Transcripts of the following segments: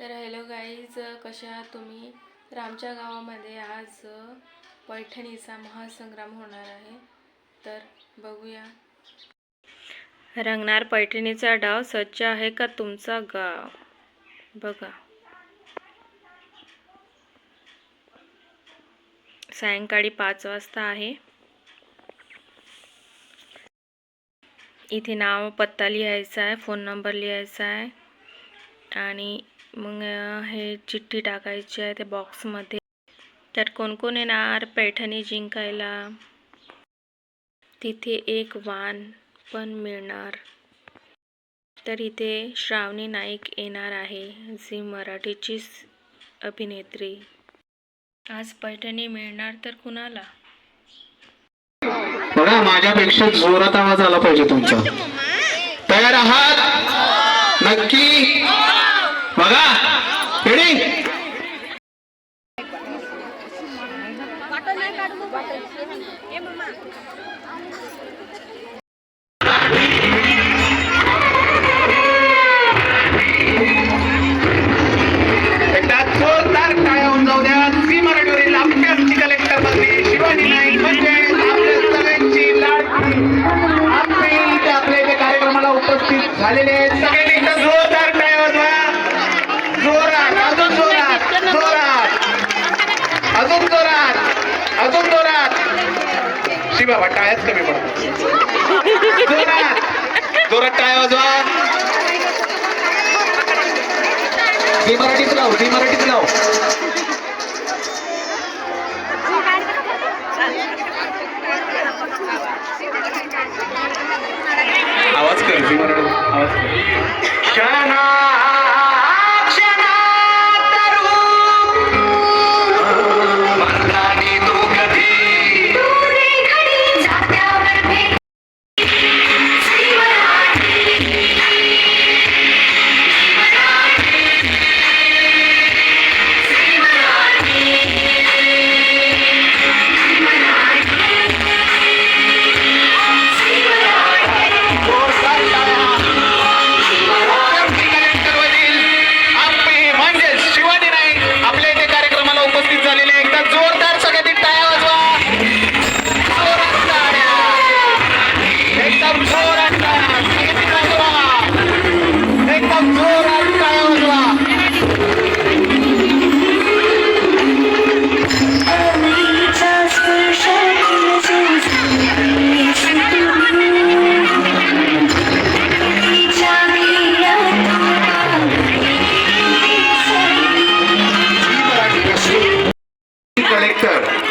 तर hello guys, कशा आहात तुम्ही? तर आमच्या गावामध्ये आज पैठणीचा महासंग्राम होणार आहे. तर बघूया. रंगणार पैठणीचा डाव, सज्ज आहे का तुमचा गाव? बघा. सायंकाळी 5 वाजता आहे. इथे नाव, पत्ता लिहायचा आहे, फोन नंबर लिहायचा आहे आणि मग हे चिठ्ठी टाकायची आहे त्या बॉक्समध्ये. तर कोण कोण येणार पैठणी जिंकायला? तिथे एक वाण पण मिळणार. तर इथे श्रावणी नाईक येणार आहे, झी मराठीची अभिनेत्री. आज पैठणी मिळणार तर कुणाला? बघा, माझ्यापेक्षा जोरात आवाज आला पाहिजे तुमचा. तयार आहात? नक्की? बघा, रेडी? एकदा जोरदार टाळ्या होऊन जाऊ द्या. झी मराठीवरील अभ्यासची कलेक्टर मंत्री शिवानी नाईक म्हणजे आपल्या सगळ्यांची लाडकी आपल्या इथे कार्यक्रमाला उपस्थित झालेले सगळ्यांनी एकदा जोरदार टाळ्या वाजवा. जोरात, अजून जोरात, जोरात, अजून जोरात, अजून जोरात. शिवा टाळ्याच कमी पडतात. जोरात जोरात टाळ्या वाजवा. झी मराठीच लाव, झी मराठीच लाव. आवाज कर, झी मराठी आवाज कर.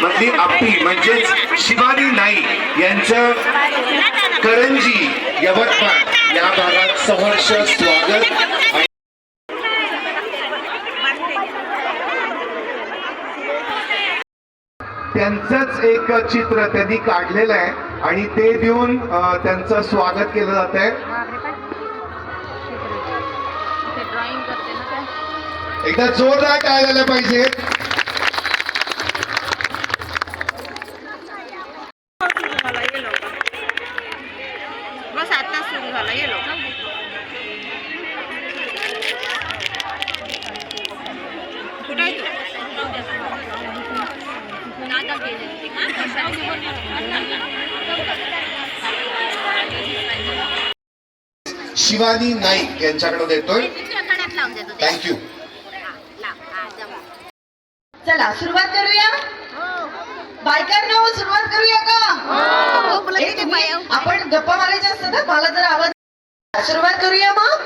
मधली आपी म्हणजेच शिवानी नाईक यांचं करंजी यवतमाळ या भागात सहर्ष स्वागत. त्यांचंच एक चित्र त्यांनी काढलेलं आहे आणि ते देऊन त्यांचं स्वागत केलं जात आहे. एकदा जोरदार टाळ्या झाल्या पाहिजे. बस आता सुरू झाला. येलो कुठे आहे शिवानी नाईक यांच्याकडे देतोय. थँक्यू. चला सुरुवात करूया. बायकांनो सुरुवात करूया का? आपण गप्पा मारायचे असतात ना, मला जर आवाज. सुरुवात करूया मग.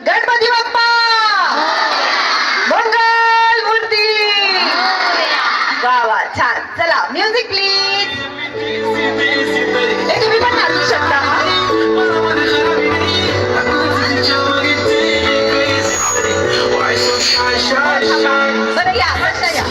गणपती बाप्पा मंगल मूर्ती. वा वा, छान. चला म्युझिक प्लीज. तुम्ही पण नाचू शकता. बरं या, बसा या.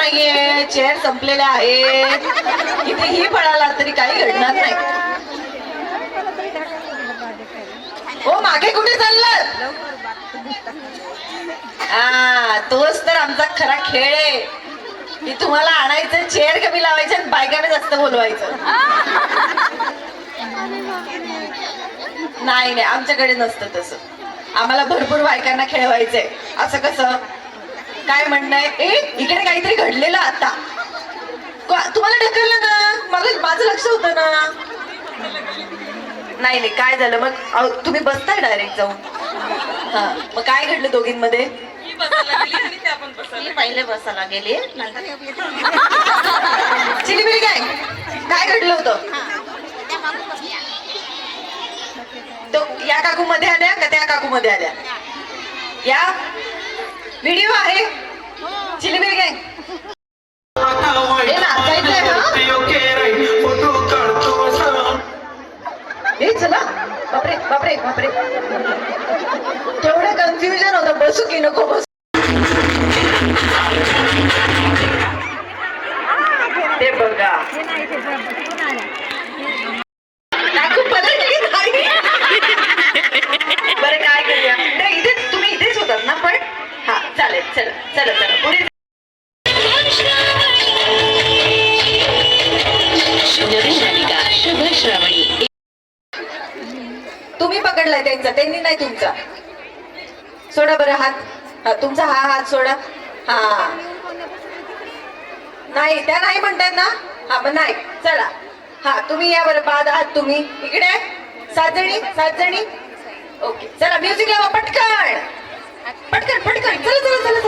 नाहीये, चेअर संपलेल्या आहेत. कितीही पळाला तरी काही घडणार नाही. हो मागे कुठे चाललात? हा तोच तर आमचा खरा खेळ आहे की तुम्हाला आणायचं, चेअर कमी लावायचं आणि बायकाने जास्त बोलवायचं. नाही नाही आमच्याकडे नसतं तसं. आम्हाला भरपूर बायकांना खेळवायचंय. असं कसं काय म्हणणं आहे? इकडे काहीतरी घडलेलं आता. तुम्हाला ढकललं ना, माझं लक्ष होतं ना. नाही नाही काय झालं मग? तुम्ही बसताय डायरेक्ट जाऊन. हा मग काय घडलं दोघींमध्ये? मी पहिले बसायला गेली नंतर चिलीबिली काय घडलं होतं? तो या काकू मध्ये आल्या का त्या काकू मध्ये आल्या? या व्हिडिओ आहे चिलीबिली गँग. हे नाचायचंय ना? हे चला. बापरे बापरे बापरे तेवढं कन्फ्युजन होतं. बसू की नको बसू? ते बघा काकू पलटली नाही. बरं काय करूया? नाही इथेच, तुम्ही इथेच होतात ना पण? हा चालेल. चला चला चला पुढे. तुम्ही पकडलाय त्यांचा, त्यांनी नाही तुमचा. सोडा बरं हात. हा तुमचा हा हात सोडा. हा नाही त्या नाही म्हणतात ना. हा पण नाही चला. हा तुम्ही या बरं. बाद आहात तुम्ही. इकडे 7 जणी 7 जणी. ओके चला म्युझिक लावा पटकन पटकन पटकन. चला चला चला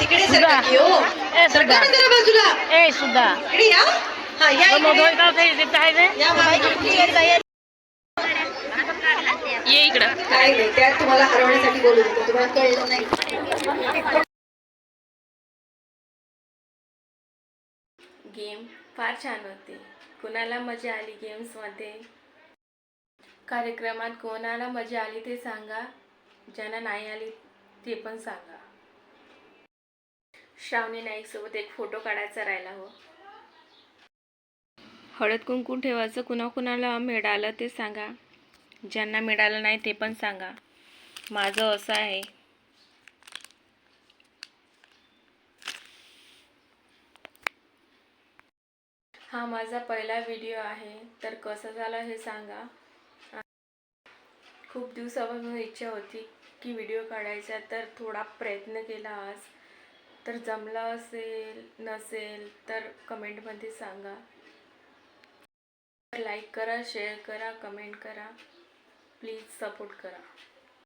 तिकडे सरकार जरा बाजूला. इकडे या. हा या ये इकडं. काय नाही त्यात तुम्हाला हरवण्यासाठी बोलू देतो. तुम्हाला कळलं नाही. गेम फार छान होते. कुणाला मजा आली गेम्समध्ये? कार्यक्रमात कोणाला मजा आली ते सांगा. ज्यांना नाही आली ते पण सांगा. श्रावणी नाईकसोबत एक फोटो काढायचा राहिला हो. हळद कुंकू ठेवायचं. कुणाकुणाला मिळालं ते सांगा. ज्यांना मिळालं नाही ते पण सांगा. माझं असं आहे. हा माझा पहिला व्हिडिओ आहे. तर कसं झालं हे सांगा. खूप दिवसापासून इच्छा होती की व्हिडिओ काढायचा, तर थोडा प्रयत्न केला आज. तर जमला असेल नसेल तर कमेंटमध्ये सांगा. लाईक करा, शेअर करा, कमेंट करा. प्लीज सपोर्ट करा.